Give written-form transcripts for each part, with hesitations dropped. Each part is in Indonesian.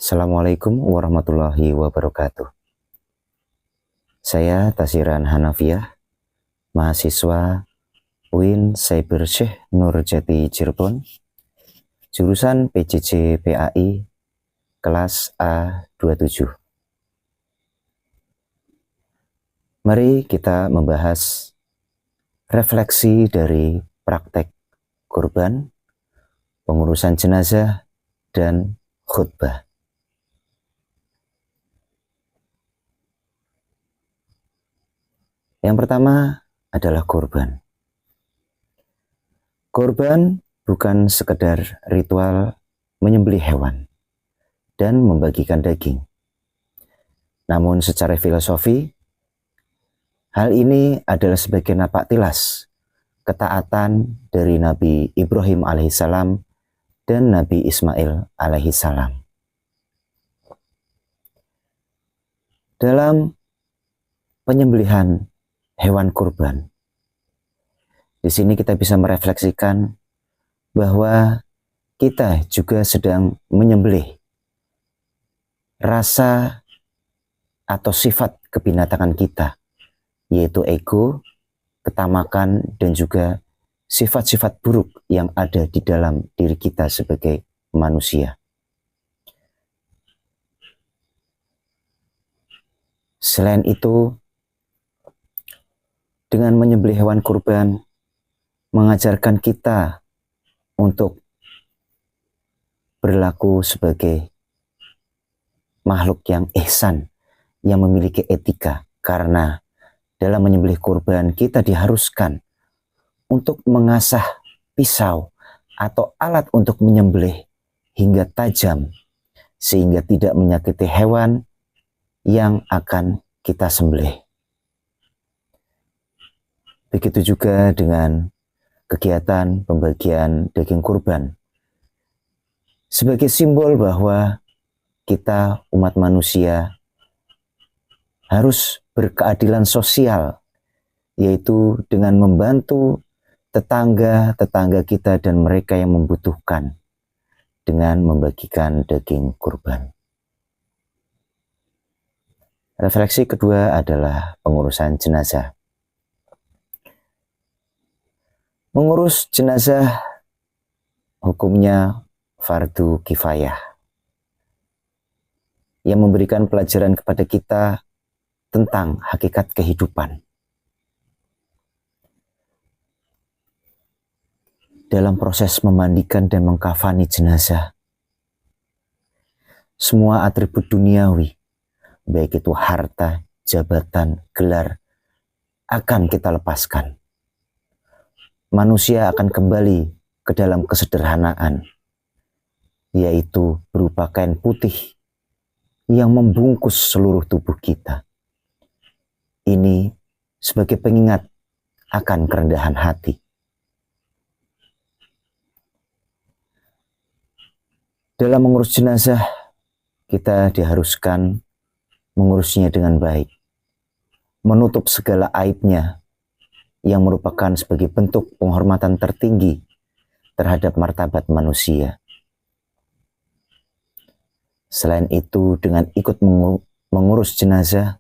Assalamualaikum warahmatullahi wabarakatuh. Saya Tasiran Hanafiah, mahasiswa UIN Cyber Syekh Nurjati Cirebon, jurusan PJJ PAI, kelas A27. Mari kita membahas refleksi dari praktek kurban, pengurusan jenazah, dan khutbah. Yang pertama adalah kurban. Kurban bukan sekedar ritual menyembelih hewan dan membagikan daging. Namun secara filosofi, hal ini adalah sebagai napak tilas ketaatan dari Nabi Ibrahim alaihissalam dan Nabi Ismail alaihissalam. Dalam penyembelihan hewan kurban, di sini kita bisa merefleksikan bahwa kita juga sedang menyembelih rasa atau sifat kebinatangan kita, yaitu ego, ketamakan, dan juga sifat-sifat buruk yang ada di dalam diri kita sebagai manusia. Selain itu, dengan menyembelih hewan kurban mengajarkan kita untuk berlaku sebagai makhluk yang ihsan, yang memiliki etika, karena dalam menyembelih kurban kita diharuskan untuk mengasah pisau atau alat untuk menyembelih hingga tajam, sehingga tidak menyakiti hewan yang akan kita sembelih. Begitu juga dengan kegiatan pembagian daging kurban, sebagai simbol bahwa kita umat manusia harus berkeadilan sosial, yaitu dengan membantu tetangga-tetangga kita dan mereka yang membutuhkan dengan membagikan daging kurban. Refleksi kedua adalah pengurusan jenazah. Mengurus jenazah hukumnya fardu kifayah, yang memberikan pelajaran kepada kita tentang hakikat kehidupan. Dalam proses memandikan dan mengkafani jenazah, semua atribut duniawi, baik itu harta, jabatan, gelar, akan kita lepaskan. Manusia akan kembali ke dalam kesederhanaan, yaitu berupa kain putih yang membungkus seluruh tubuh kita. Ini sebagai pengingat akan kerendahan hati. Dalam mengurus jenazah, kita diharuskan mengurusnya dengan baik, menutup segala aibnya, yang merupakan sebagai bentuk penghormatan tertinggi terhadap martabat manusia. Selain itu, dengan ikut mengurus jenazah,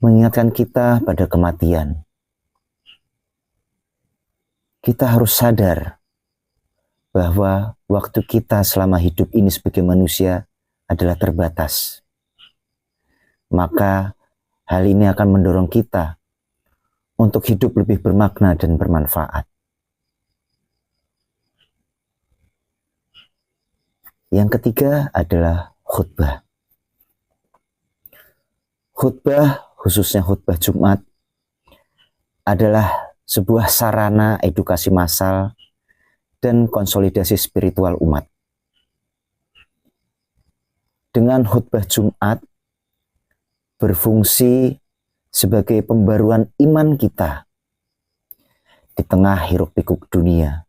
mengingatkan kita pada kematian. Kita harus sadar bahwa waktu kita selama hidup ini sebagai manusia adalah terbatas. Maka hal ini akan mendorong kita untuk hidup lebih bermakna dan bermanfaat. Yang ketiga adalah khutbah. Khutbah, khususnya khutbah Jumat, adalah sebuah sarana edukasi massal dan konsolidasi spiritual umat. Dengan khutbah Jumat berfungsi sebagai pembaruan iman kita di tengah hiruk pikuk dunia.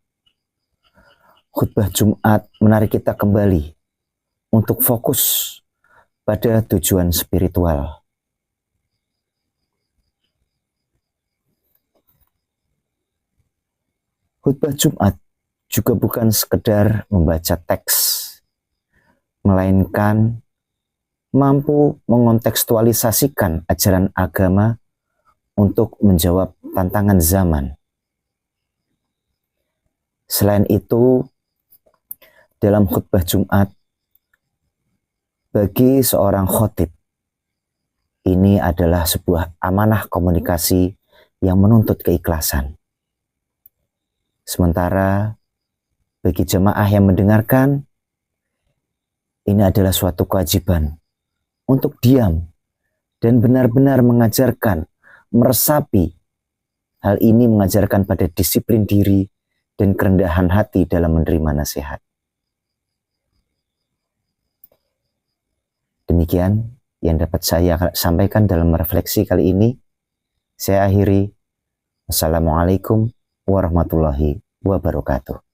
Khutbah Jumat menarik kita kembali untuk fokus pada tujuan spiritual. Khutbah Jumat juga bukan sekedar membaca teks, melainkan mampu mengontekstualisasikan ajaran agama untuk menjawab tantangan zaman. Selain itu, dalam khutbah Jumat, bagi seorang khotib, ini adalah sebuah amanah komunikasi yang menuntut keikhlasan. Sementara bagi jemaah yang mendengarkan, ini adalah suatu kewajiban untuk diam dan benar-benar mengajarkan, meresapi. Hal ini mengajarkan pada disiplin diri dan kerendahan hati dalam menerima nasihat. Demikian yang dapat saya sampaikan dalam refleksi kali ini. Saya akhiri. Wassalamualaikum warahmatullahi wabarakatuh.